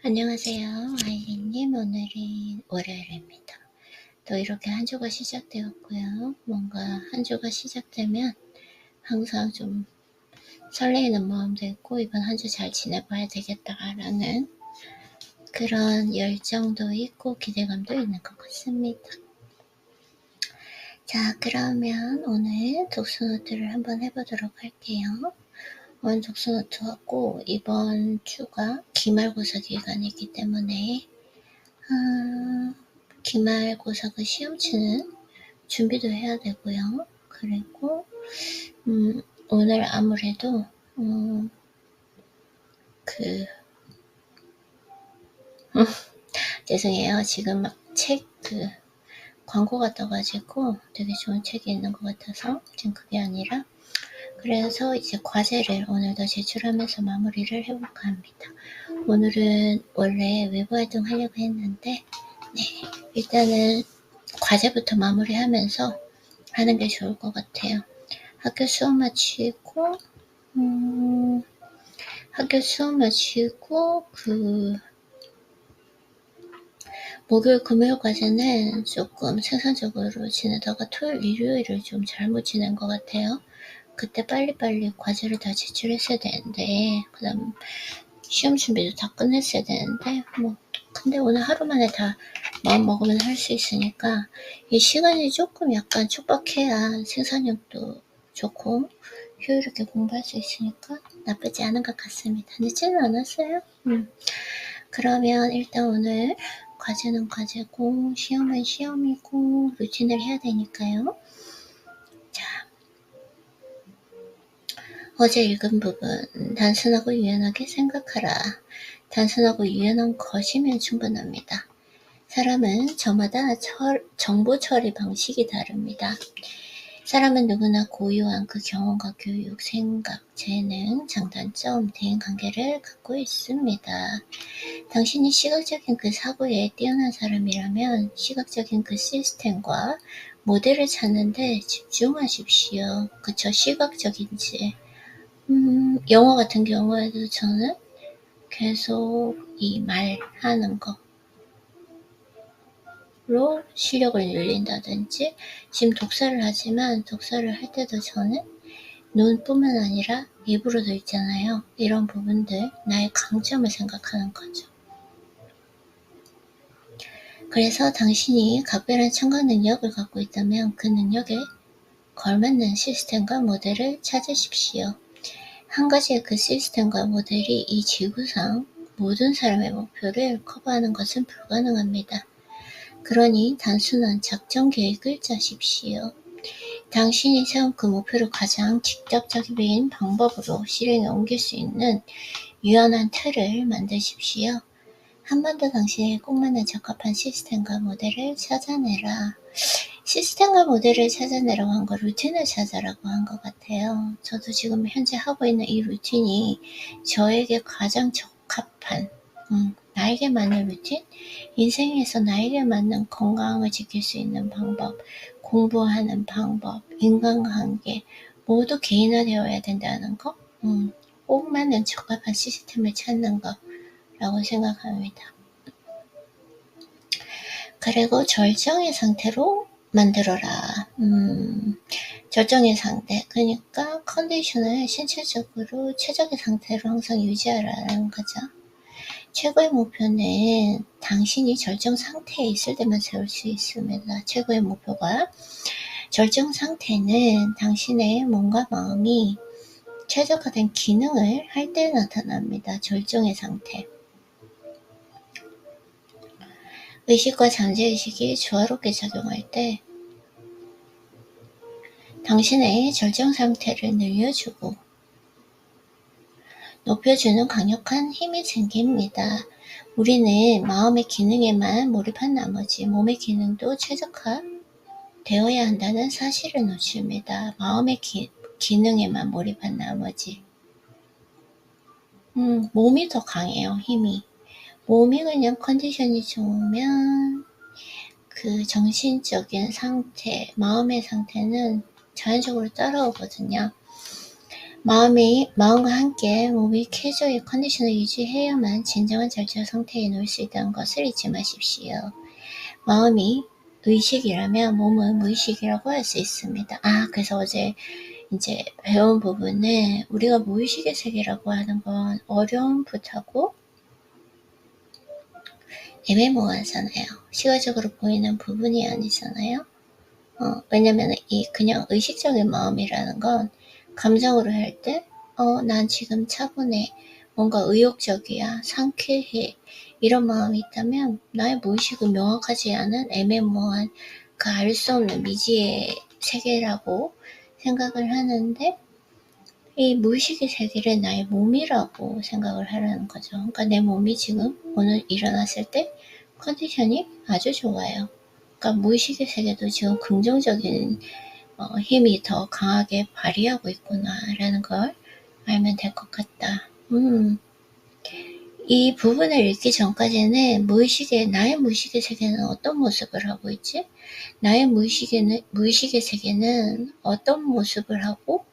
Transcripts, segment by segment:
안녕하세요. 아이린님, 오늘은 월요일입니다. 또 이렇게 한 주가 시작되었고요. 뭔가 한 주가 시작되면 항상 좀 설레이는 마음도 있고 이번 한 주 잘 지내봐야 되겠다라는 그런 열정도 있고 기대감도 있는 것 같습니다. 자, 그러면 오늘 독서노트를 한번 해보도록 할게요. 오늘 독서노트하고 이번 주가 기말고사 기간이기 때문에 기말고사 그 시험 치는 준비도 해야 되고요. 그리고 오늘 아무래도 죄송해요. 지금 막 책 광고가 떠가지고 되게 좋은 책이 있는 것 같아서 지금 그게 아니라 그래서 이제 과제를 오늘도 제출하면서 마무리를 해볼까 합니다. 오늘은 원래 외부 활동 하려고 했는데 일단은 과제부터 마무리하면서 하는 게 좋을 것 같아요. 학교 수업 마치고 목요일 금요일까지는 조금 생산적으로 지내다가 토요일 일요일을 좀 잘못 지낸 것 같아요. 그때 빨리빨리 과제를 다 제출했어야 되는데 그다음 시험 준비도 다 끝냈어야 되는데 근데 오늘 하루 만에 다 마음 먹으면 할 수 있으니까 이 시간이 조금 약간 촉박해야 생산력도 좋고 효율 있게 공부할 수 있으니까 나쁘지 않은 것 같습니다. 늦지는 않았어요. 그러면 일단 오늘 과제는 과제고 시험은 시험이고 루틴을 해야 되니까요. 자, 어제 읽은 부분 단순하고 유연하게 생각하라. 단순하고 유연한 것이면 충분합니다. 사람은 저마다 정보 처리 방식이 다릅니다. 사람은 누구나 고유한 그 경험과 교육, 생각, 재능, 장단점, 대인관계를 갖고 있습니다. 당신이 시각적인 그 사고에 뛰어난 사람이라면 시각적인 그 시스템과 모델을 찾는데 집중하십시오. 그쵸? 시각적인지. 영어 같은 경우에도 저는 계속 이 말하는 거로 실력을 늘린다든지 지금 독서를 하지만 독서를 할 때도 저는 눈뿐만 아니라 입으로도 있잖아요. 이런 부분들 나의 강점을 생각하는 거죠. 그래서 당신이 각별한 청각 능력을 갖고 있다면 그 능력에 걸맞는 시스템과 모델을 찾으십시오. 한 가지의 그 시스템과 모델이 이 지구상 모든 사람의 목표를 커버하는 것은 불가능합니다. 그러니 단순한 작전 계획을 짜십시오. 당신이 세운 그 목표를 가장 직접적인 방법으로 실행에 옮길 수 있는 유연한 틀을 만드십시오. 한 번 더 당신에게 꼭 맞는 적합한 시스템과 모델을 찾아내라. 시스템과 모델을 찾아내라고 한 거 루틴을 찾아라고 한 것 같아요. 저도 지금 현재 하고 있는 이 루틴이 저에게 가장 적합한 나에게 맞는 루틴? 인생에서 나에게 맞는 건강을 지킬 수 있는 방법, 공부하는 방법, 인간관계 모두 개인화되어야 된다는 거? 꼭 맞는 적합한 시스템을 찾는 거라고 생각합니다. 그리고 절정의 상태로 만들어라. 절정의 상태. 그러니까 컨디션을 신체적으로 최적의 상태로 항상 유지하라는 거죠. 최고의 목표는 당신이 절정 상태에 있을 때만 세울 수 있습니다. 최고의 목표가 절정 상태는 당신의 몸과 마음이 최적화된 기능을 할 때 나타납니다. 절정의 상태. 의식과 잠재의식이 조화롭게 작용할 때 당신의 절정 상태를 늘려주고 높여주는 강력한 힘이 생깁니다. 우리는 마음의 기능에만 몰입한 나머지 몸의 기능도 최적화되어야 한다는 사실을 놓칩니다. 마음의 기능에만 몰입한 나머지 몸이 더 강해요. 힘이. 몸이 그냥 컨디션이 좋으면 그 정신적인 상태, 마음의 상태는 자연적으로 따라오거든요. 마음과 함께 몸이 쾌조의 컨디션을 유지해야만 진정한 절제 상태에 놓을 수 있다는 것을 잊지 마십시오. 마음이 의식이라면 몸은 무의식이라고 할 수 있습니다. 그래서 어제 이제 배운 부분은 우리가 무의식의 세계라고 하는 건 어렴풋하고 애매모호하잖아요. 시각적으로 보이는 부분이 아니잖아요. 왜냐면 그냥 의식적인 마음이라는 건 감정으로 할 때, 난 지금 차분해, 뭔가 의욕적이야, 상쾌해, 이런 마음이 있다면 나의 무의식은 명확하지 않은 애매모호한 그 알 수 없는 미지의 세계라고 생각을 하는데, 이 무의식의 세계를 나의 몸이라고 생각을 하라는 거죠. 그러니까 내 몸이 지금 오늘 일어났을 때 컨디션이 아주 좋아요. 그러니까 무의식의 세계도 지금 긍정적인 힘이 더 강하게 발휘하고 있구나라는 걸 알면 될 것 같다. 이 부분을 읽기 전까지는 나의 무의식의 세계는 어떤 모습을 하고 있지? 나의 무의식의 세계는 어떤 모습을 하고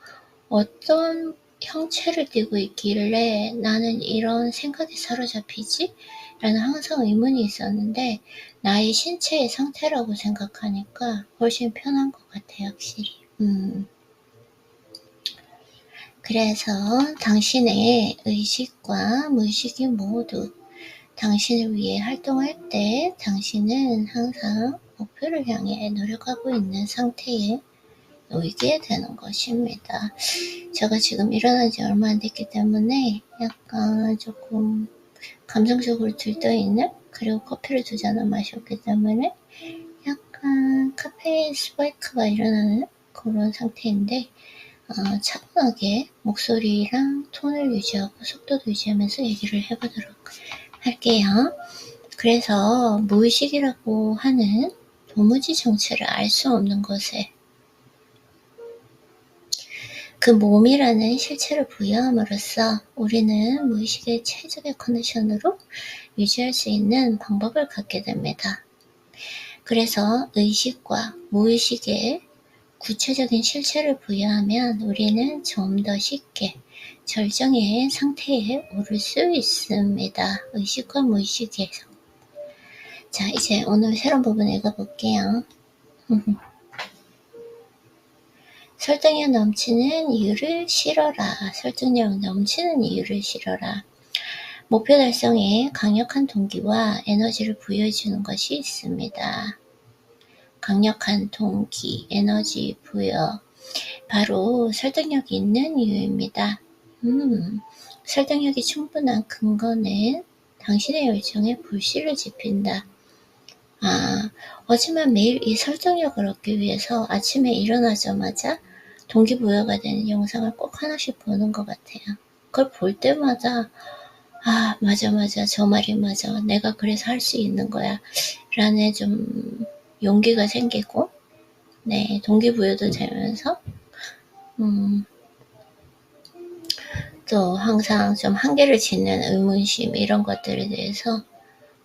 어떤 형체를 띠고 있길래 나는 이런 생각에 사로잡히지? 라는 항상 의문이 있었는데 나의 신체의 상태라고 생각하니까 훨씬 편한 것 같아요, 확실히. 그래서 당신의 의식과 무의식이 모두 당신을 위해 활동할 때 당신은 항상 목표를 향해 노력하고 있는 상태에 놓이게 되는 것입니다. 제가 지금 일어난 지 얼마 안 됐기 때문에 약간 조금 감정적으로 들떠있는, 그리고 커피를 2잔을 마셨기 때문에 약간 카페인 스파이크가 일어나는 그런 상태인데 차분하게 목소리랑 톤을 유지하고 속도도 유지하면서 얘기를 해보도록 할게요. 그래서 무의식이라고 하는 도무지 정체를 알 수 없는 것에 그 몸이라는 실체를 부여함으로써 우리는 무의식의 최적의 컨디션으로 유지할 수 있는 방법을 갖게 됩니다. 그래서 의식과 무의식의 구체적인 실체를 부여하면 우리는 좀 더 쉽게 절정의 상태에 오를 수 있습니다. 의식과 무의식에서. 자, 이제 오늘 새로운 부분 읽어볼게요. 설득력 넘치는 이유를 실어라. 설득력 넘치는 이유를 실어라. 목표 달성에 강력한 동기와 에너지를 부여해주는 것이 있습니다. 강력한 동기, 에너지 부여. 바로 설득력이 있는 이유입니다. 설득력이 충분한 근거는 당신의 열정에 불씨를 지핀다. 하지만 매일 이 설득력을 얻기 위해서 아침에 일어나자마자 동기부여가 되는 영상을 꼭 하나씩 보는 것 같아요. 그걸 볼 때마다 맞아, 저 말이 맞아, 내가 그래서 할 수 있는 거야 라는 좀 용기가 생기고, 네, 동기부여도 되면서 또 항상 좀 한계를 짓는 의문심, 이런 것들에 대해서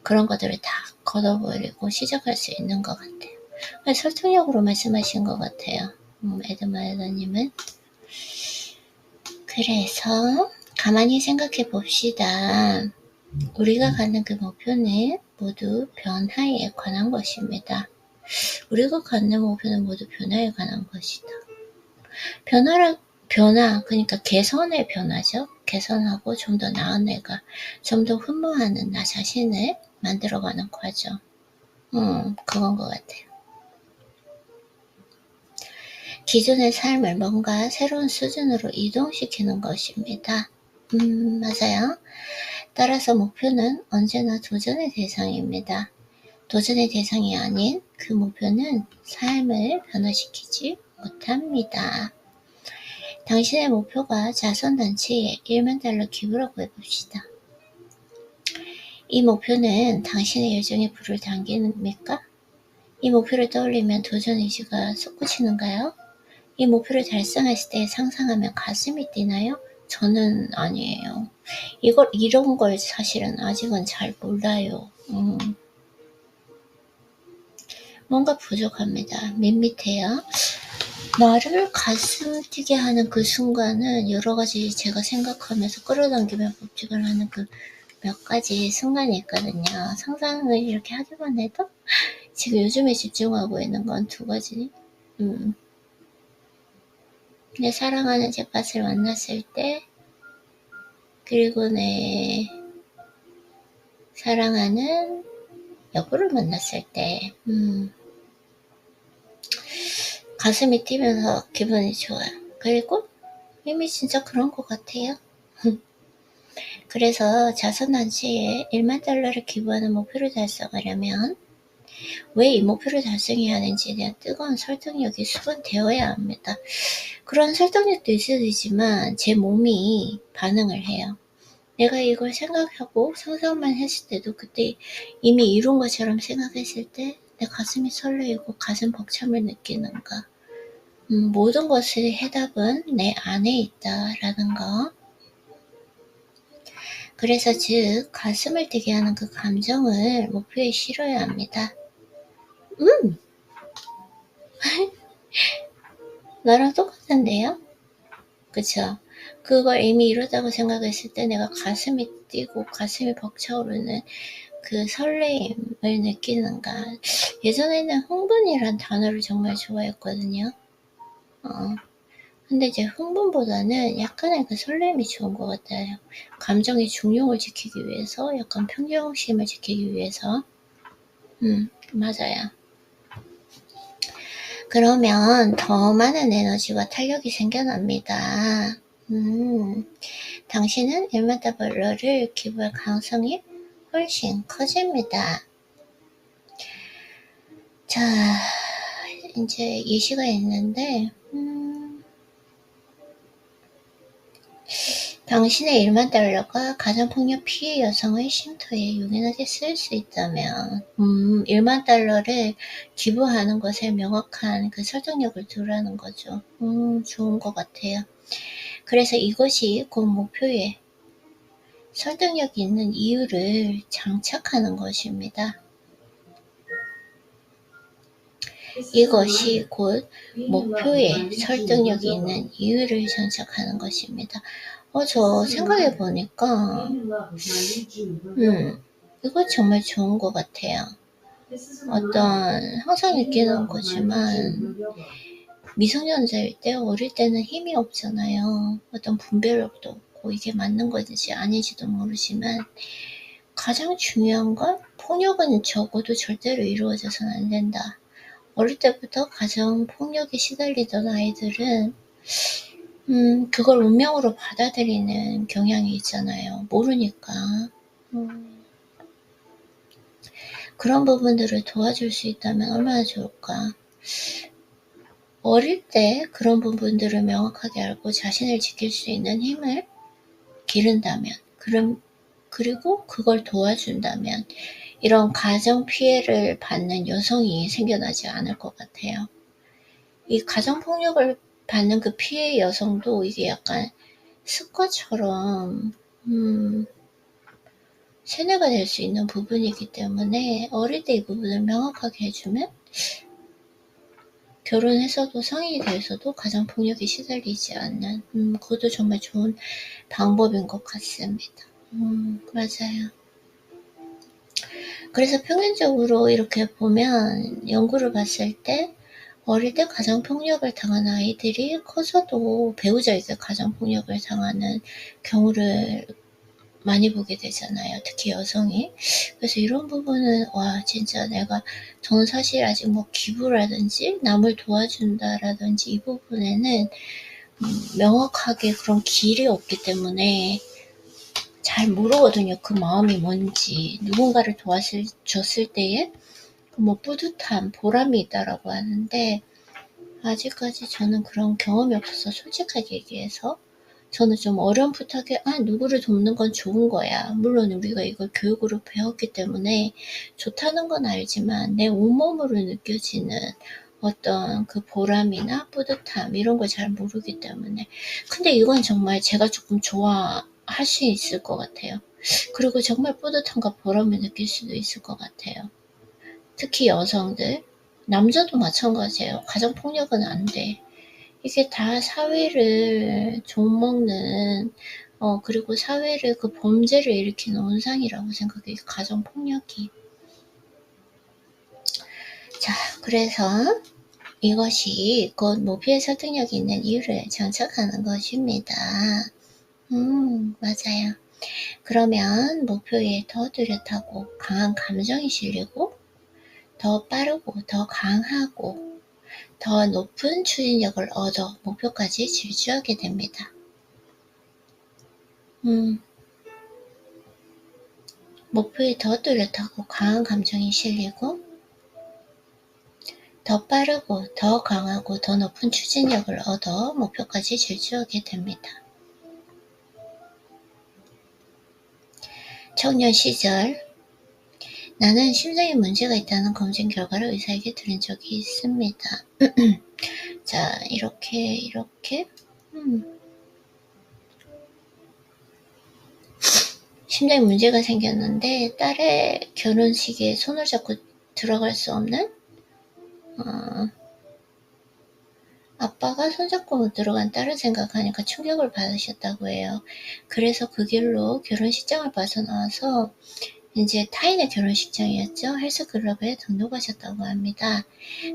그런 것들을 다 걷어버리고 시작할 수 있는 것 같아요. 설득력으로 말씀하신 것 같아요. 에드마에더님은. 그래서 가만히 생각해 봅시다. 우리가 갖는 그 목표는 모두 변화에 관한 것입니다. 우리가 갖는 목표는 모두 변화에 관한 것이다. 변화, 그러니까 개선의 변화죠. 개선하고 좀 더 나은 내가, 좀 더 흠모하는 나 자신을 만들어가는 과정. 그건 것 같아요. 기존의 삶을 뭔가 새로운 수준으로 이동시키는 것입니다. 맞아요. 따라서 목표는 언제나 도전의 대상입니다. 도전의 대상이 아닌 그 목표는 삶을 변화시키지 못합니다. 당신의 목표가 자선단체에 $10,000,000 기부라고 해봅시다. 이 목표는 당신의 열정에 불을 당깁니까? 이 목표를 떠올리면 도전의지가 솟구치는가요? 이 목표를 달성했을 때 상상하면 가슴이 뛰나요? 저는 아니에요. 이런 걸 사실은 아직은 잘 몰라요. 뭔가 부족합니다. 밋밋해요. 나를 가슴 뛰게 하는 그 순간은 여러 가지 제가 생각하면서 끌어당기며 법칙을 하는 그 몇 가지 순간이 있거든요. 상상을 이렇게 하기만 해도 지금 요즘에 집중하고 있는 건 두 가지. 내 사랑하는 제8을 만났을 때, 그리고 내 사랑하는 여보를 만났을 때, 가슴이 뛰면서 기분이 좋아요. 그리고 이미 진짜 그런 것 같아요. 그래서 자선단체에 1만 달러를 기부하는 목표를 달성하려면 왜 이 목표를 달성해야 하는지에 대한 뜨거운 설득력이 수반되어야 합니다. 그런 설득력도 있어야 되지만 제 몸이 반응을 해요. 내가 이걸 생각하고 상상만 했을 때도 그때 이미 이룬 것처럼 생각했을 때 내 가슴이 설레이고 가슴 벅참을 느끼는가. 모든 것의 해답은 내 안에 있다라는 거. 그래서 즉 가슴을 뛰게 하는 그 감정을 목표에 실어야 합니다. 나랑 똑같은데요? 그쵸? 그걸 이미 이루다고 생각했을 때 내가 가슴이 뛰고 가슴이 벅차오르는 그 설레임을 느끼는가. 예전에는 흥분이란 단어를 정말 좋아했거든요. 근데 이제 흥분보다는 약간의 그 설렘이 좋은 것 같아요. 감정의 중용을 지키기 위해서, 약간 평정심을 지키기 위해서. 맞아요. 그러면 더 많은 에너지와 탄력이 생겨납니다. 당신은 1만 달러를 기부할 가능성이 훨씬 커집니다. 자, 이제 예시가 있는데, 당신의 1만 달러가 가정폭력 피해 여성의 쉼터에 유연하게 쓰일 수 있다면 1만 달러를 기부하는 것에 명확한 그 설득력을 두라는 거죠. 좋은 것 같아요. 그래서 이것이 곧 목표에 설득력 있는 이유를 장착하는 것입니다. 이것이 곧 목표에 설득력이 있는 이유를 장착하는 것입니다. 저 생각해보니까 이거 정말 좋은 것 같아요. 항상 느끼는 거지만 미성년자일 때 어릴 때는 힘이 없잖아요. 어떤 분별력도 없고 이게 맞는 건지 아닌지도 모르지만 가장 중요한 건 폭력은 적어도 절대로 이루어져서는 안 된다. 어릴 때부터 가정 폭력에 시달리던 아이들은 그걸 운명으로 받아들이는 경향이 있잖아요. 모르니까. 그런 부분들을 도와줄 수 있다면 얼마나 좋을까. 어릴 때 그런 부분들을 명확하게 알고 자신을 지킬 수 있는 힘을 기른다면, 그리고 그걸 도와준다면 이런 가정 피해를 받는 여성이 생겨나지 않을 것 같아요. 이 가정 폭력을 받는 그 피해 여성도 이게 약간 습관처럼 세뇌가 될 수 있는 부분이기 때문에 어릴 때 이 부분을 명확하게 해주면 결혼해서도 성인이 돼서도 가정폭력에 시달리지 않는 그것도 정말 좋은 방법인 것 같습니다. 맞아요. 그래서 평균적으로 이렇게 보면 연구를 봤을 때 어릴 때 가정폭력을 당한 아이들이 커서도 배우자에게 가정폭력을 당하는 경우를 많이 보게 되잖아요. 특히 여성이. 그래서 이런 부분은 진짜 저는 사실 아직 뭐 기부라든지 남을 도와준다라든지 이 부분에는 명확하게 그런 길이 없기 때문에 잘 모르거든요. 그 마음이 뭔지. 누군가를 도와줬을 때에 뭐 뿌듯함, 보람이 있다라고 하는데 아직까지 저는 그런 경험이 없어서 솔직하게 얘기해서 저는 좀 어렴풋하게 누구를 돕는 건 좋은 거야. 물론 우리가 이걸 교육으로 배웠기 때문에 좋다는 건 알지만 내 온몸으로 느껴지는 어떤 그 보람이나 뿌듯함 이런 걸 잘 모르기 때문에 근데 이건 정말 제가 조금 좋아할 수 있을 것 같아요. 그리고 정말 뿌듯함과 보람을 느낄 수도 있을 것 같아요. 특히 여성들, 남자도 마찬가지예요. 가정폭력은 안 돼. 이게 다 사회를 좀먹는 그리고 사회를 그 범죄를 일으키는 온상이라고 생각해요. 가정폭력이. 자, 그래서 이것이 곧 목표의 설득력이 있는 이유를 장착하는 것입니다. 맞아요. 그러면 목표에 더 뚜렷하고 강한 감정이 실리고 더 빠르고 더 강하고 더 높은 추진력을 얻어 목표까지 질주하게 됩니다. 목표에 더 뚜렷하고 강한 감정이 실리고 더 빠르고 더 강하고 더 높은 추진력을 얻어 목표까지 질주하게 됩니다. 청년 시절 나는 심장에 문제가 있다는 검진 결과를 의사에게 들은 적이 있습니다. 자, 이렇게 심장에 문제가 생겼는데 딸의 결혼식에 손을 잡고 들어갈 수 없는 아빠가 손잡고 못 들어간 딸을 생각하니까 충격을 받으셨다고 해요. 그래서 그 길로 결혼식장을 빠져나와서 이제 타인의 결혼식장이었죠. 헬스클럽에 등록하셨다고 합니다.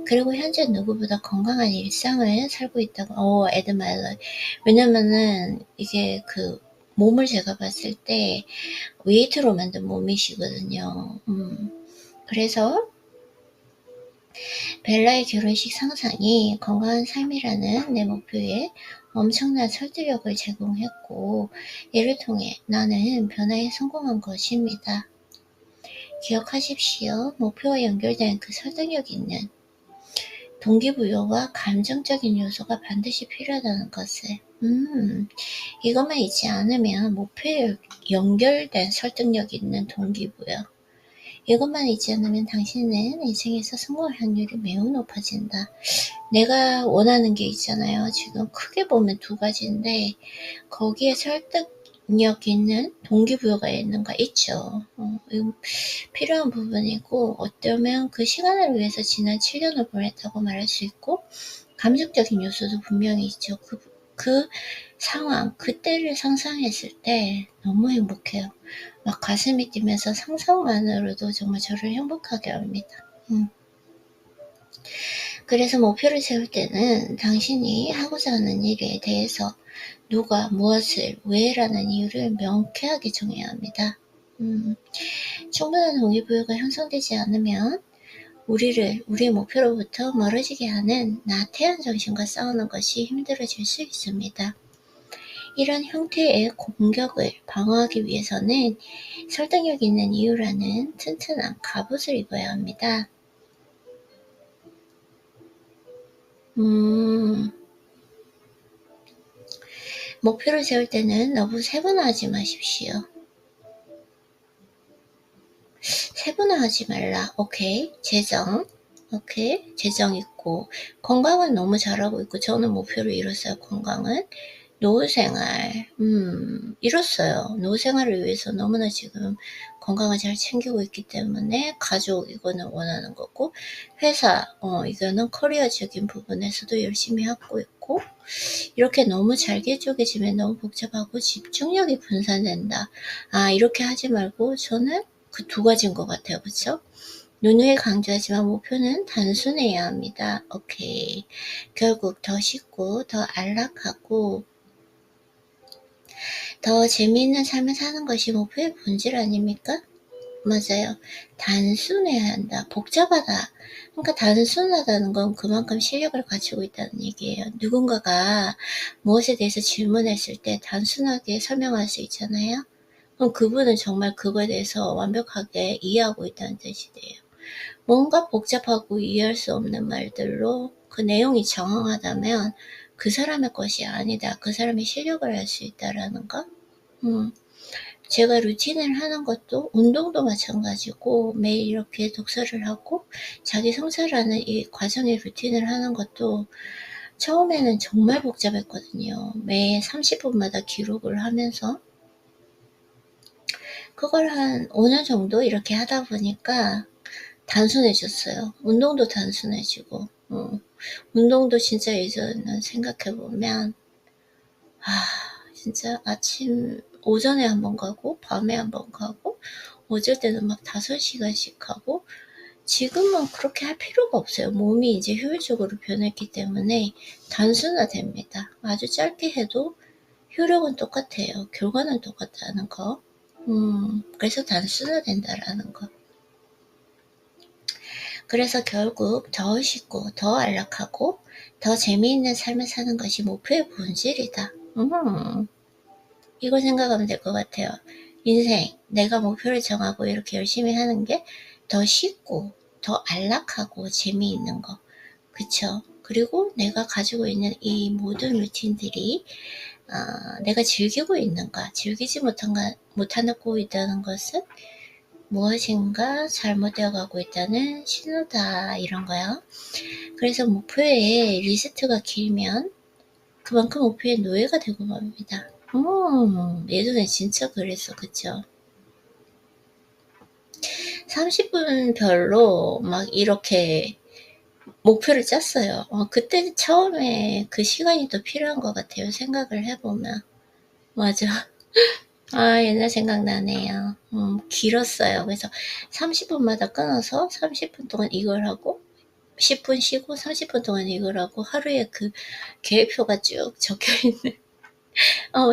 그리고 현재 누구보다 건강한 일상을 살고 있다고. 에드 마일러. 왜냐면은 이게 그 몸을 제가 봤을 때 웨이트로 만든 몸이시거든요. 그래서 벨라의 결혼식 상상이 건강한 삶이라는 내 목표에 엄청난 설득력을 제공했고 이를 통해 나는 변화에 성공한 것입니다. 기억하십시오. 목표와 연결된 그 설득력 있는 동기부여와 감정적인 요소가 반드시 필요하다는 것을. 이것만 있지 않으면 목표에 연결된 설득력 있는 동기부여. 이것만 있지 않으면 당신은 인생에서 성공할 확률이 매우 높아진다. 내가 원하는 게 있잖아요. 지금 크게 보면 두 가지인데 거기에 설득력 있는 동기부여가 있는가 있죠. 필요한 부분이고 어쩌면 그 시간을 위해서 지난 7년을 보냈다고 말할 수 있고 감정적인 요소도 분명히 있죠. 그 상황, 그때를 상상했을 때 너무 행복해요. 막 가슴이 뛰면서 상상만으로도 정말 저를 행복하게 합니다. 그래서 목표를 세울 때는 당신이 하고자 하는 일에 대해서 누가, 무엇을, 왜라는 이유를 명쾌하게 정해야 합니다. 충분한 동기부여가 형성되지 않으면 우리의 목표로부터 멀어지게 하는 나태한 정신과 싸우는 것이 힘들어질 수 있습니다. 이런 형태의 공격을 방어하기 위해서는 설득력 있는 이유라는 튼튼한 갑옷을 입어야 합니다. 목표를 세울 때는 너무 세분화하지 마십시오. 세분화하지 말라. 오케이. 재정 있고 건강은 너무 잘하고 있고 저는 목표를 이뤘어요. 건강은 노후생활 이뤘어요. 노후생활을 위해서 너무나 지금 건강을 잘 챙기고 있기 때문에 가족 이거는 원하는 거고 회사 이거는 커리어적인 부분에서도 열심히 하고 있고 이렇게 너무 잘게 쪼개지면 너무 복잡하고 집중력이 분산된다. 이렇게 하지 말고 저는 그 두 가지인 것 같아요. 그쵸? 누누이 강조하지만 목표는 단순해야 합니다. 오케이. 결국 더 쉽고 더 안락하고 더 재미있는 삶을 사는 것이 목표의 본질 아닙니까? 맞아요. 단순해야 한다. 복잡하다. 그러니까 단순하다는 건 그만큼 실력을 가지고 있다는 얘기예요. 누군가가 무엇에 대해서 질문했을 때 단순하게 설명할 수 있잖아요. 그럼 그분은 정말 그거에 대해서 완벽하게 이해하고 있다는 뜻이 돼요. 뭔가 복잡하고 이해할 수 없는 말들로 그 내용이 정확하다면 그 사람의 것이 아니다. 그 사람의 실력을 알 수 있다라는 거. 제가 루틴을 하는 것도 운동도 마찬가지고 매일 이렇게 독서를 하고 자기 성찰하는 이 과정의 루틴을 하는 것도 처음에는 정말 복잡했거든요. 매 30분마다 기록을 하면서 그걸 한 5년 정도 이렇게 하다 보니까 단순해졌어요. 운동도 단순해지고 운동도 진짜 예전에는 생각해보면 진짜 아침 오전에 한번 가고 밤에 한번 가고 어쩔 때는 막 5시간씩 하고 지금은 그렇게 할 필요가 없어요. 몸이 이제 효율적으로 변했기 때문에 단순화됩니다. 아주 짧게 해도 효력은 똑같아요. 결과는 똑같다는 거. 그래서 단순화된다라는 거. 그래서 결국 더 쉽고 더 안락하고 더 재미있는 삶을 사는 것이 목표의 본질이다. 이걸 생각하면 될 것 같아요. 인생, 내가 목표를 정하고 이렇게 열심히 하는 게 더 쉽고 더 안락하고 재미있는 거. 그쵸? 그리고 내가 가지고 있는 이 모든 루틴들이 내가 즐기고 있는가, 즐기지 못하고 있다는 것은 무엇인가 잘못되어 가고 있다는 신호다, 이런 거요. 그래서 목표의 리스트가 길면 그만큼 목표의 노예가 되고 맙니다. 예전에 진짜 그랬어, 그쵸? 30분 별로 막 이렇게 목표를 짰어요. 그때 처음에 그 시간이 더 필요한 것 같아요. 생각을 해보면. 맞아. 옛날 생각나네요. 길었어요. 그래서 30분마다 끊어서 30분 동안 이걸 하고 10분 쉬고 30분 동안 이걸 하고 하루에 그 계획표가 쭉 적혀있는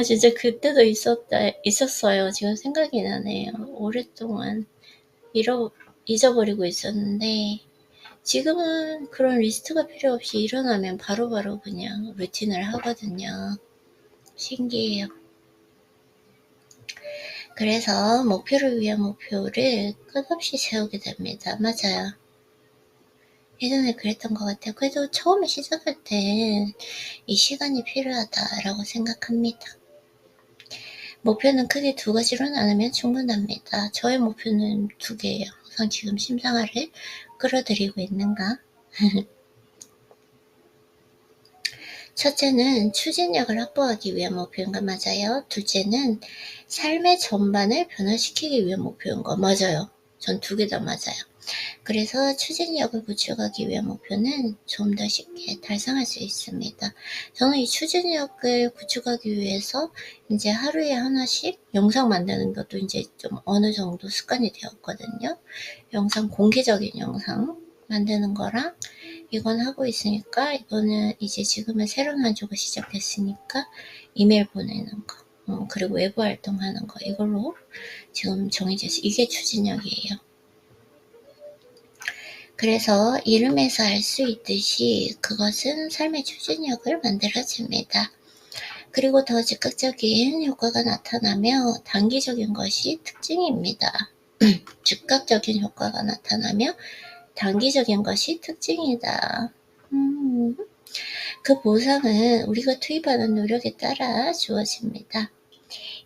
진짜 그때도 있었어요. 지금 생각이 나네요. 오랫동안 잊어버리고 있었는데 지금은 그런 리스트가 필요 없이 일어나면 바로바로 그냥 루틴을 하거든요. 신기해요. 그래서 목표를 위한 목표를 끝없이 세우게 됩니다. 맞아요. 예전에 그랬던 것 같아요. 그래도 처음에 시작할 땐 이 시간이 필요하다라고 생각합니다. 목표는 크게 2가지로 나누면 충분합니다. 저의 목표는 2개예요. 우선 지금 심상아를 끌어들이고 있는가? 첫째는 추진력을 확보하기 위한 목표인 거 맞아요. 둘째는 삶의 전반을 변화시키기 위한 목표인 거 맞아요. 전 2개 다 맞아요. 그래서 추진력을 구축하기 위한 목표는 좀 더 쉽게 달성할 수 있습니다. 저는 이 추진력을 구축하기 위해서 이제 하루에 하나씩 영상 만드는 것도 이제 좀 어느 정도 습관이 되었거든요. 영상, 공개적인 영상 만드는 거랑 이건 하고 있으니까 이거는 이제 지금은 새로운 한 주가 시작됐으니까 이메일 보내는 거, 그리고 외부 활동하는 거, 이걸로 지금 정해져 있어요. 이게 추진력이에요. 그래서 이름에서 알 수 있듯이 그것은 삶의 추진력을 만들어줍니다. 그리고 더 즉각적인 효과가 나타나며 단기적인 것이 특징입니다. 즉각적인 효과가 나타나며 단기적인 것이 특징이다. 그 보상은 우리가 투입하는 노력에 따라 주어집니다.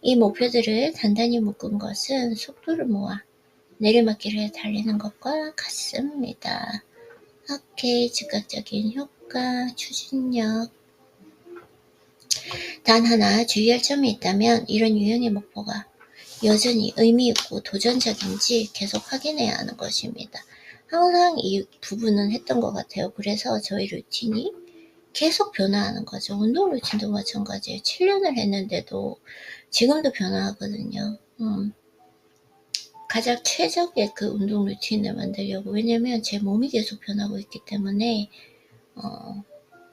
이 목표들을 단단히 묶은 것은 속도를 모아 내리막길을 달리는 것과 같습니다. 오케이, 즉각적인 효과, 추진력. 단 하나 주의할 점이 있다면 이런 유형의 목표가 여전히 의미있고 도전적인지 계속 확인해야 하는 것입니다. 항상 이 부분은 했던 것 같아요. 그래서 저희 루틴이 계속 변화하는 거죠. 운동 루틴도 마찬가지예요. 7년을 했는데도 지금도 변화하거든요. 가장 최적의 그 운동 루틴을 만들려고. 왜냐면 제 몸이 계속 변하고 있기 때문에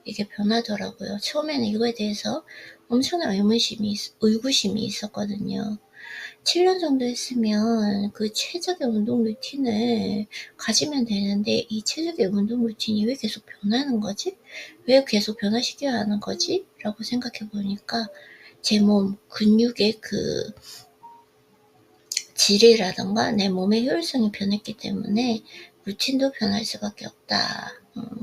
이게 변하더라고요. 처음에는 이거에 대해서 엄청난 의구심이 있었거든요. 7년 정도 했으면 그 최적의 운동 루틴을 가지면 되는데 이 최적의 운동 루틴이 왜 계속 변하는 거지? 왜 계속 변화시켜야 하는 거지? 라고 생각해 보니까 제 몸, 근육의 그 질이라던가 내 몸의 효율성이 변했기 때문에 루틴도 변할 수밖에 없다.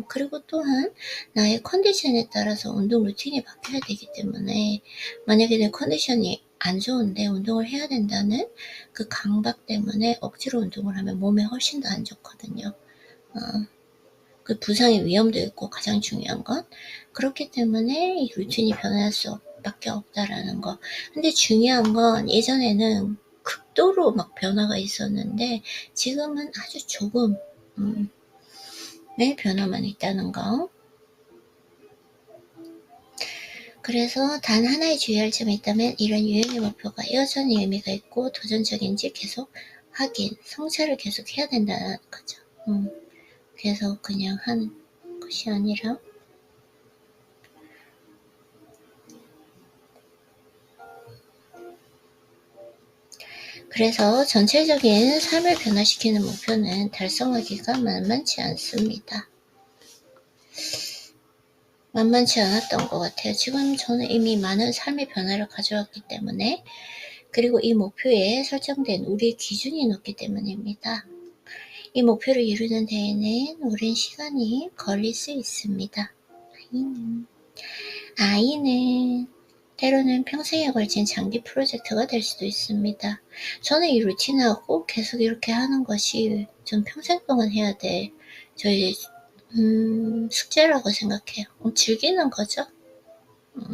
그리고 또한 나의 컨디션에 따라서 운동 루틴이 바뀌어야 되기 때문에 만약에 내 컨디션이 안 좋은데 운동을 해야 된다는 그 강박 때문에 억지로 운동을 하면 몸에 훨씬 더 안 좋거든요. 그 부상의 위험도 있고 가장 중요한 건 그렇기 때문에 이 루틴이 변할 수밖에 없다라는 거. 근데 중요한 건 예전에는 극도로 막 변화가 있었는데 지금은 아주 조금 변화만 있다는 거. 그래서 단 하나의 주의할 점이 있다면 이런 유형의 목표가 여전히 의미가 있고 도전적인지 계속 확인, 성찰을 계속 해야 된다는 거죠. 계속 그냥 하는 것이 아니라. 그래서 전체적인 삶을 변화시키는 목표는 달성하기가 만만치 않습니다. 만만치 않았던 것 같아요. 지금 저는 이미 많은 삶의 변화를 가져왔기 때문에, 그리고 이 목표에 설정된 우리의 기준이 높기 때문입니다. 이 목표를 이루는 데에는 오랜 시간이 걸릴 수 있습니다. 아이는 때로는 평생에 걸친 장기 프로젝트가 될 수도 있습니다. 저는 이 루틴하고 계속 이렇게 하는 것이 전 평생 동안 해야 돼. 저희 숙제라고 생각해요. 즐기는 거죠.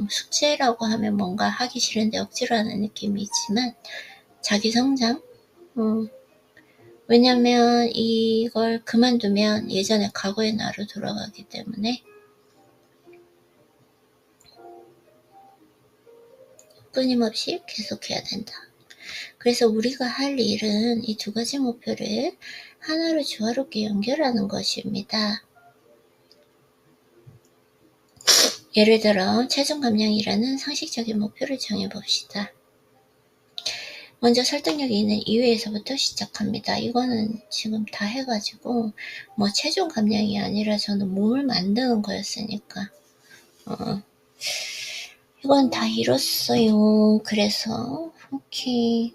숙제라고 하면 뭔가 하기 싫은데 억지로 하는 느낌이 있지만 자기 성장. 왜냐면 이걸 그만두면 예전에 과거의 나로 돌아가기 때문에 끊임없이 계속해야 된다. 그래서 우리가 할 일은 이 두 가지 목표를 하나로 조화롭게 연결하는 것입니다. 예를 들어 체중 감량이라는 상식적인 목표를 정해봅시다. 먼저 설득력이 있는 이유에서부터 시작합니다. 이거는 지금 다 해가지고 뭐 체중 감량이 아니라 저는 몸을 만드는 거였으니까 이건 다 이뤘어요. 그래서 오케이.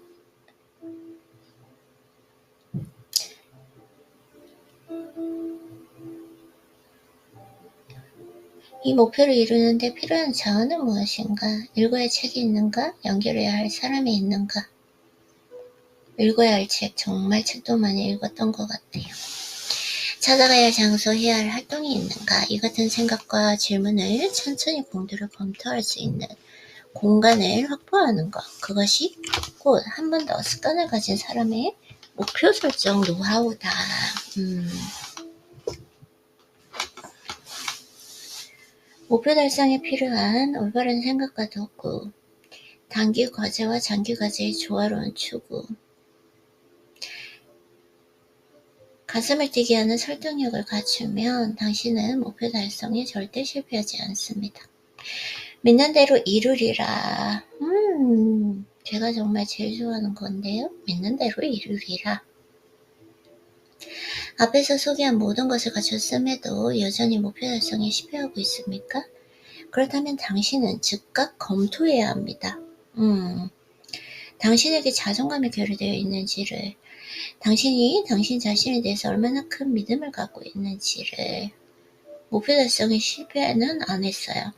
이 목표를 이루는데 필요한 자원은 무엇인가? 읽어야 책이 있는가? 연결해야 할 사람이 있는가? 읽어야 할 책, 정말 책도 많이 읽었던 것 같아요. 찾아가야 할 장소, 해야 할 활동이 있는가? 이 같은 생각과 질문을 천천히 공들여 검토할 수 있는 공간을 확보하는 것. 그것이 곧 한 번 더 습관을 가진 사람의 목표 설정 노하우다. 목표 달성에 필요한 올바른 생각과 도구, 단기 과제와 장기 과제의 조화로운 추구, 가슴을 뛰게 하는 설득력을 갖추면 당신은 목표 달성에 절대 실패하지 않습니다. 믿는 대로 이루리라. 제가 정말 제일 좋아하는 건데요. 믿는 대로 이루리라. 앞에서 소개한 모든 것을 갖췄음에도 여전히 목표 달성에 실패하고 있습니까? 그렇다면 당신은 즉각 검토해야 합니다. 당신에게 자존감이 결여되어 있는지를, 당신이 당신 자신에 대해서 얼마나 큰 믿음을 갖고 있는지를. 목표 달성에 실패는 안 했어요.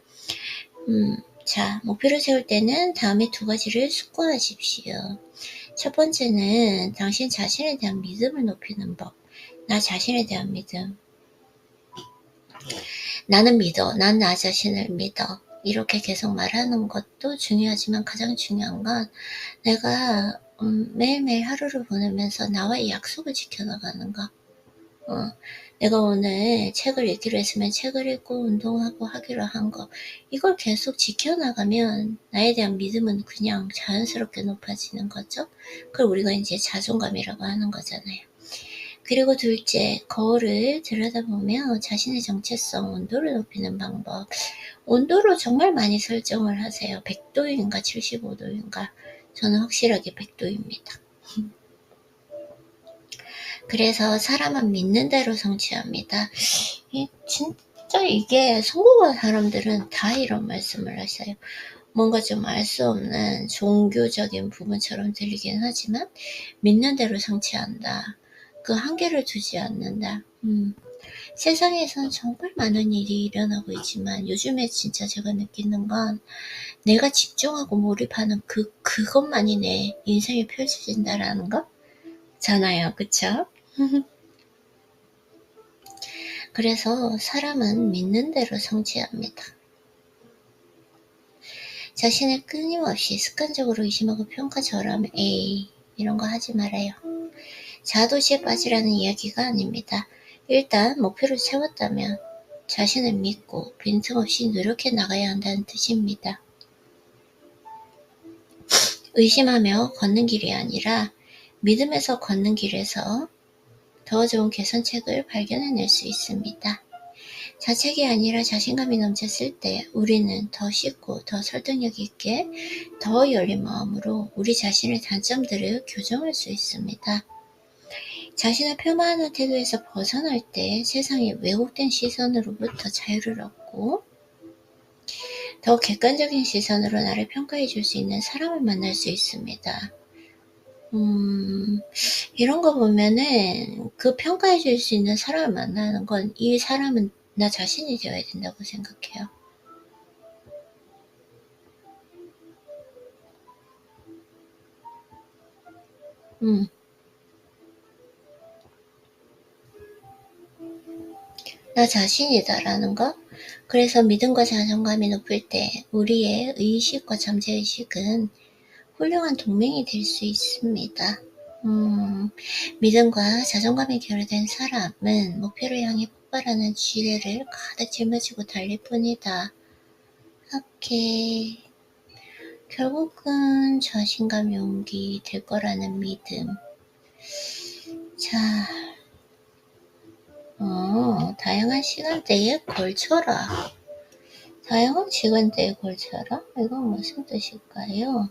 자, 목표를 세울 때는 다음에 두 가지를 숙고하십시오. 첫 번째는 당신 자신에 대한 믿음을 높이는 법. 나 자신에 대한 믿음. 나는 믿어. 난 나 자신을 믿어. 이렇게 계속 말하는 것도 중요하지만 가장 중요한 건 내가 매일매일 하루를 보내면서 나와의 약속을 지켜나가는 거. 내가 오늘 책을 읽기로 했으면 책을 읽고 운동하고 하기로 한 거. 이걸 계속 지켜나가면 나에 대한 믿음은 그냥 자연스럽게 높아지는 거죠. 그걸 우리가 이제 자존감이라고 하는 거잖아요. 그리고 둘째, 거울을 들여다보며 자신의 정체성, 온도를 높이는 방법. 온도로 정말 많이 설정을 하세요. 100도인가 75도인가. 저는 확실하게 100도입니다. 그래서 사람은 믿는 대로 성취합니다. 진짜 이게 성공한 사람들은 다 이런 말씀을 하셔요. 뭔가 좀 알 수 없는 종교적인 부분처럼 들리긴 하지만 믿는 대로 성취한다. 그 한계를 두지 않는다. 세상에선 정말 많은 일이 일어나고 있지만 요즘에 진짜 제가 느끼는 건 내가 집중하고 몰입하는 그것만이 내 인생이 펼쳐진다라는 거? 잖아요. 그쵸? 그래서 사람은 믿는 대로 성취합니다. 자신을 끊임없이 습관적으로 의심하고 평가절하며 에이 이런 거 하지 말아요. 자아도취에 빠지라는 이야기가 아닙니다. 일단 목표를 세웠다면 자신을 믿고 빈틈없이 노력해 나가야 한다는 뜻입니다. 의심하며 걷는 길이 아니라 믿음에서 걷는 길에서 더 좋은 개선책을 발견해낼 수 있습니다. 자책이 아니라 자신감이 넘쳤을 때 우리는 더 쉽고 더 설득력 있게 더 열린 마음으로 우리 자신의 단점들을 교정할 수 있습니다. 자신을 폄하하는 태도에서 벗어날 때 세상의 왜곡된 시선으로부터 자유를 얻고 더 객관적인 시선으로 나를 평가해 줄 수 있는 사람을 만날 수 있습니다. 이런 거 보면은 그 평가해 줄 수 있는 사람을 만나는 건 이 사람은 나 자신이 되어야 된다고 생각해요. 나 자신이다라는 거. 그래서 믿음과 자존감이 높을 때 우리의 의식과 잠재의식은 훌륭한 동맹이 될 수 있습니다. 믿음과 자존감이 결여된 사람은 목표를 향해 폭발하는 지뢰를 가득 짊어지고 달릴 뿐이다. 오케이. 결국은 자신감, 용기 될 거라는 믿음. 자, 다양한 시간대에 걸쳐라. 다양한 시간대에 걸쳐라? 이건 무슨 뜻일까요?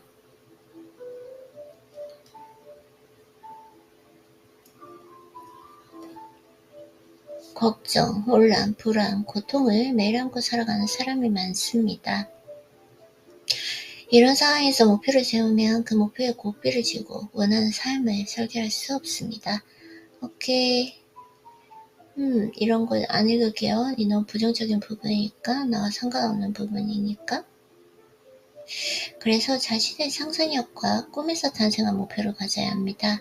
걱정, 혼란, 불안, 고통을 매일 안고 살아가는 사람이 많습니다. 이런 상황에서 목표를 세우면 그 목표에 고삐를 쥐고 원하는 삶을 설계할 수 없습니다. 오케이. 이런 거 안 읽을게요. 이 너무 부정적인 부분이니까, 나와 상관없는 부분이니까. 그래서 자신의 상상력과 꿈에서 탄생한 목표를 가져야 합니다.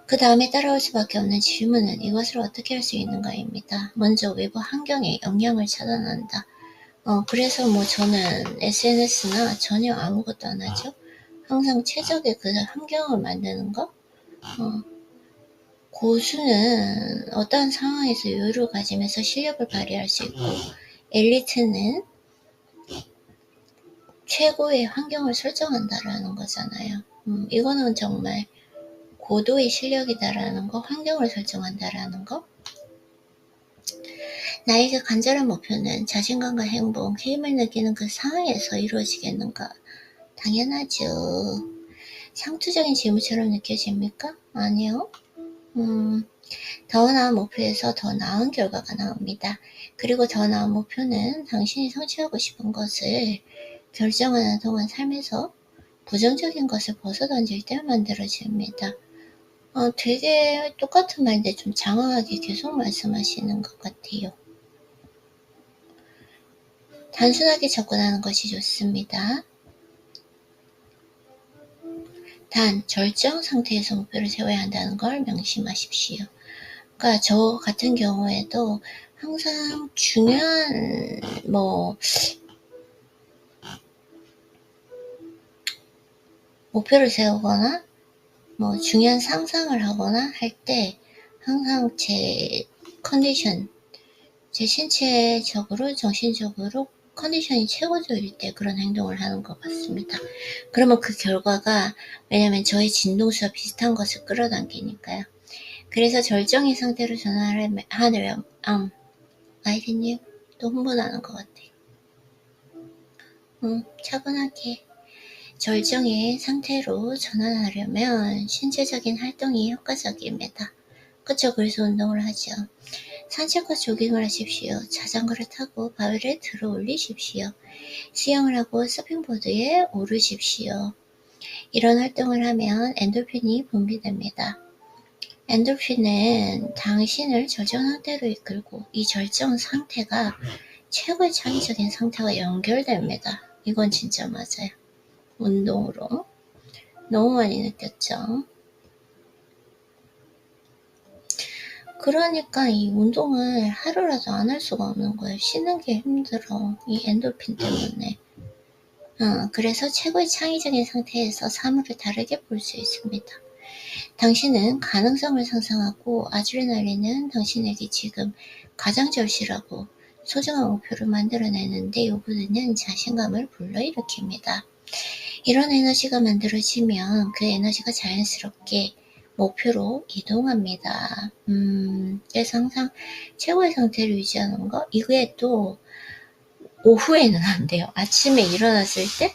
그 다음에 따라올 수밖에 없는 질문은 이것을 어떻게 할 수 있는가입니다. 먼저 외부 환경에 영향을 차단한다. 그래서 저는 SNS나 전혀 아무것도 안 하죠. 항상 최적의 그 환경을 만드는 거. 고수는 어떠한 상황에서 여유를 가지면서 실력을 발휘할 수 있고, 엘리트는 최고의 환경을 설정한다라는 거잖아요. 이거는 정말 고도의 실력이다라는 거, 환경을 설정한다라는 거. 나에게 간절한 목표는 자신감과 행복, 힘을 느끼는 그 상황에서 이루어지겠는가? 당연하죠. 상투적인 질문처럼 느껴집니까? 아니요. 더 나은 목표에서 더 나은 결과가 나옵니다. 그리고 더 나은 목표는 당신이 성취하고 싶은 것을 결정하는 동안 삶에서 부정적인 것을 벗어던질 때 만들어집니다. 되게 똑같은 말인데 좀 장황하게 계속 말씀하시는 것 같아요. 단순하게 접근하는 것이 좋습니다. 단, 절정 상태에서 목표를 세워야 한다는 걸 명심하십시오. 그러니까 저 같은 경우에도 항상 중요한 목표를 세우거나 중요한 상상을 하거나 할 때 항상 제 컨디션, 제 신체적으로 정신적으로 컨디션이 최고조일 때 그런 행동을 하는 것 같습니다. 그러면 그 결과가, 왜냐면 저의 진동수와 비슷한 것을 끌어당기니까요. 그래서 절정의 상태로 전환을 하려면 아이디님 또 흥분하는 것 같아요. 차분하게. 절정의 상태로 전환하려면 신체적인 활동이 효과적입니다. 그쵸? 그래서 운동을 하죠. 산책과 조깅을 하십시오. 자전거를 타고 바위를 들어 올리십시오. 수영을 하고 서핑보드에 오르십시오. 이런 활동을 하면 엔돌핀이 분비됩니다. 엔돌핀은 당신을 절정 상태로 이끌고 이 절정 상태가 최고의 창의적인 상태와 연결됩니다. 이건 진짜 맞아요. 운동으로. 너무 많이 느꼈죠. 그러니까 이 운동을 하루라도 안 할 수가 없는 거예요. 쉬는 게 힘들어. 이 엔돌핀 때문에. 그래서 최고의 창의적인 상태에서 사물을 다르게 볼 수 있습니다. 당신은 가능성을 상상하고 아드레날린은 당신에게 지금 가장 절실하고 소중한 목표를 만들어내는데 이 부분은 자신감을 불러일으킵니다. 이런 에너지가 만들어지면 그 에너지가 자연스럽게 목표로 이동합니다. 그래서 항상 최고의 상태를 유지하는 거. 이게 또 오후에는 안 돼요. 아침에 일어났을 때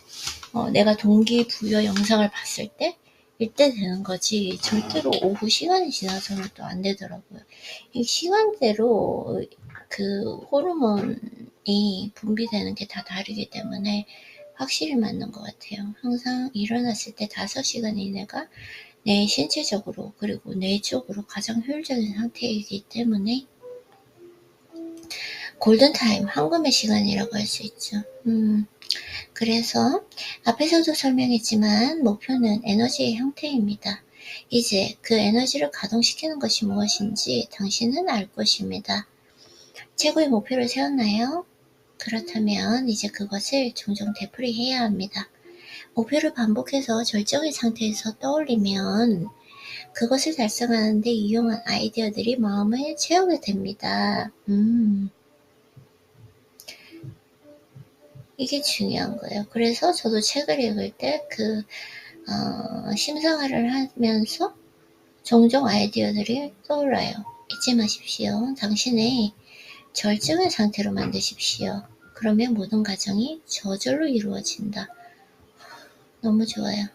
내가 동기부여 영상을 봤을 때 이때 되는 거지 절대로 오후 시간이 지나서는 또 안 되더라고요. 이 시간대로 그 호르몬이 분비되는 게 다 다르기 때문에 확실히 맞는 것 같아요. 항상 일어났을 때 5시간 이내가 내 신체적으로 그리고 뇌적으로 가장 효율적인 상태이기 때문에 골든타임, 황금의 시간이라고 할 수 있죠. 그래서 앞에서도 설명했지만 목표는 에너지의 형태입니다. 이제 그 에너지를 가동시키는 것이 무엇인지 당신은 알 것입니다. 최고의 목표를 세웠나요? 그렇다면 이제 그것을 종종 되풀이해야 합니다. 목표를 반복해서 절정의 상태에서 떠올리면 그것을 달성하는 데 유용한 아이디어들이 마음을 채우게 됩니다. 이게 중요한 거예요. 그래서 저도 책을 읽을 때 심사화를 하면서 종종 아이디어들이 떠올라요. 잊지 마십시오. 당신의 절정의 상태로 만드십시오. 그러면 모든 과정이 저절로 이루어진다. 너무 좋아요.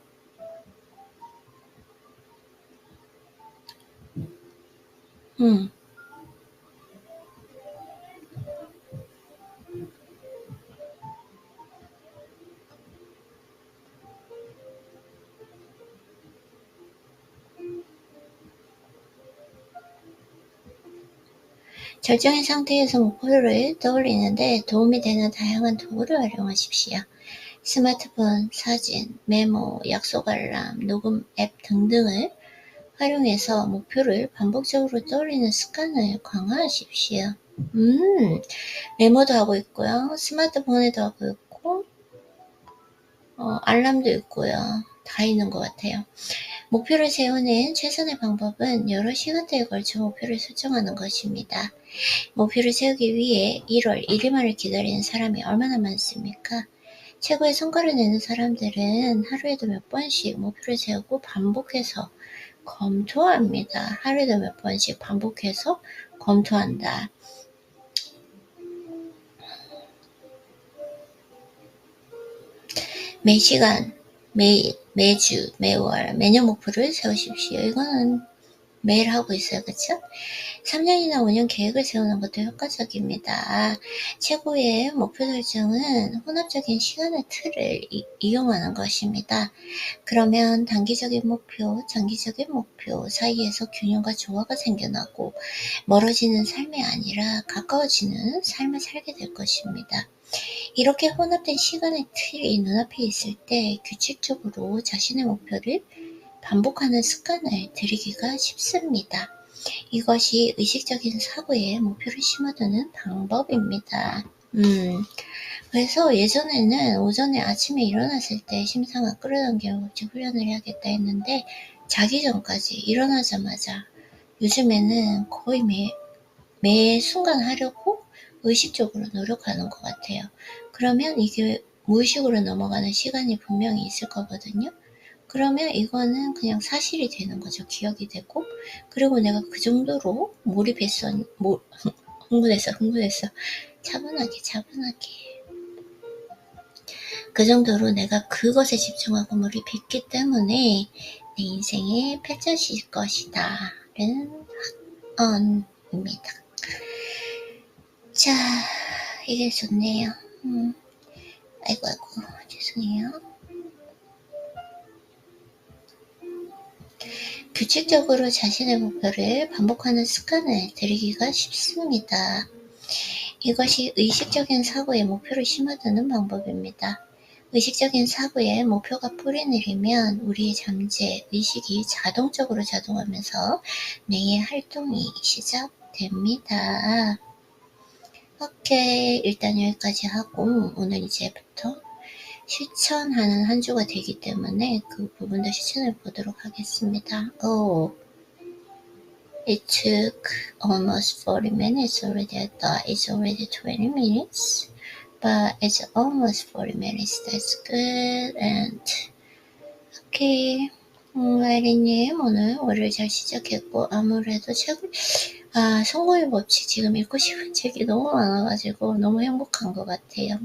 절정의 상태에서 목표를 떠올리는데 도움이 되는 다양한 도구를 활용하십시오. 스마트폰, 사진, 메모, 약속 알람, 녹음 앱 등등을 활용해서 목표를 반복적으로 떠올리는 습관을 강화하십시오. 메모도 하고 있고요. 스마트폰에도 하고 있고, 알람도 있고요. 다 있는 것 같아요. 목표를 세우는 최선의 방법은 여러 시간대에 걸쳐 목표를 설정하는 것입니다. 목표를 세우기 위해 1월 1일만을 기다리는 사람이 얼마나 많습니까? 최고의 성과를 내는 사람들은 하루에도 몇 번씩 목표를 세우고 반복해서 검토합니다. 하루에도 몇 번씩 반복해서 검토한다. 매 시간, 매일, 매주, 매월, 매년 목표를 세우십시오. 이거는 매일 하고 있어요. 그쵸? 3년이나 5년 계획을 세우는 것도 효과적입니다. 최고의 목표 설정은 혼합적인 시간의 틀을 이용하는 것입니다. 그러면 단기적인 목표, 장기적인 목표 사이에서 균형과 조화가 생겨나고 멀어지는 삶이 아니라 가까워지는 삶을 살게 될 것입니다. 이렇게 혼합된 시간의 틀이 눈앞에 있을 때 규칙적으로 자신의 목표를 반복하는 습관을 들이기가 쉽습니다. 이것이 의식적인 사고에 목표를 심어두는 방법입니다. 그래서 예전에는 오전에 아침에 일어났을 때 심상을 끌어당겨 훈련을 해야겠다 했는데 자기 전까지 일어나자마자 요즘에는 거의 매 순간 하려고 의식적으로 노력하는 것 같아요. 그러면 이게 무의식으로 넘어가는 시간이 분명히 있을 거거든요. 그러면 이거는 그냥 사실이 되는 거죠. 기억이 되고. 그리고 내가 그 정도로 몰입했어. 흥분했어. 차분하게. 그 정도로 내가 그것에 집중하고 몰입했기 때문에 내 인생에 펼쳐질 것이다. 라는 확언입니다. 자, 이게 좋네요. 아이고, 죄송해요. 규칙적으로 자신의 목표를 반복하는 습관을 들이기가 쉽습니다. 이것이 의식적인 사고에 목표를 심어두는 방법입니다. 의식적인 사고에 목표가 뿌리 내리면 우리의 잠재, 의식이 자동적으로 작동하면서 뇌의 활동이 시작됩니다. 오케이, 일단 여기까지 하고 오늘 이제부터 실천하는 한 주가 되기 때문에 그 부분도 실천해 보도록 하겠습니다. It took almost 40 minutes already. I thought it's already 20 minutes, but it's almost 40 minutes. That's good. And okay. 아이린님 오늘 월요일 잘 시작했고 아무래도 책을 성공의 법칙 지금 읽고 싶은 책이 너무 많아가지고 너무 행복한 것 같아요.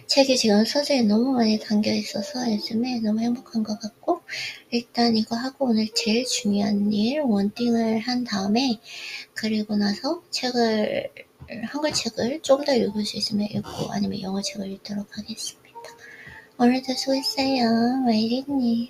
책이 지금 서재에 너무 많이 담겨 있어서 요즘에 너무 행복한 것 같고 일단 이거 하고 오늘 제일 중요한 일 원띵을 한 다음에 그리고 나서 한글 책을 좀 더 읽을 수 있으면 읽고 아니면 영어 책을 읽도록 하겠습니다. 오늘도 수고했어요. 마이린님.